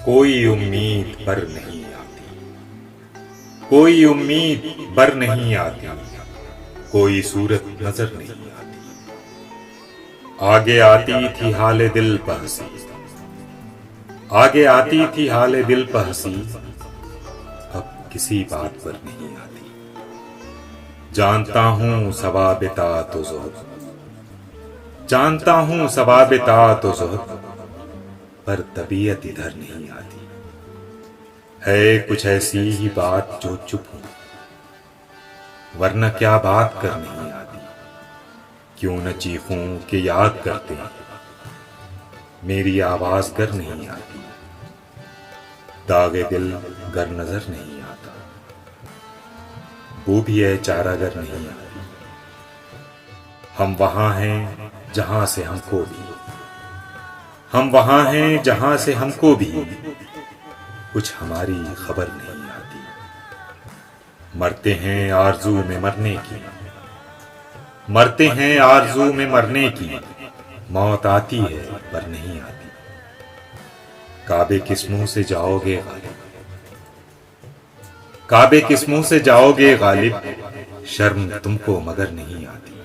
कोई उम्मीद बर नहीं आती, कोई उम्मीद बर नहीं आती, कोई सूरत नजर नहीं आती। आगे आती थी हाले दिल पर हंसी, आगे आती थी हाले दिल पर हंसी, अब किसी बात पर नहीं आती। जानता हूं सवाबिता तो ज़ुहद, जानता हूं सवाबिता तो ज़ुहद, पर तबीयत इधर नहीं आती। है कुछ ऐसी ही बात जो चुप हो, वरना क्या बात कर नहीं आती। क्यों न चीखूं कि याद करते हैं, मेरी आवाज कर नहीं आती। दागे दिल गर नजर नहीं आता, वो भी है चारागर नहीं आती। हम वहां हैं जहां से हमको भी, हम वहां हैं जहां से हमको भी कुछ हमारी खबर नहीं आती। मरते हैं आरज़ू में मरने की, मरते हैं आरज़ू में मरने की, मौत आती है पर नहीं आती। काबे किस मुंह से जाओगे गालिब, काबे किस मुंह से जाओगे गालिब, शर्म तुमको मगर नहीं आती।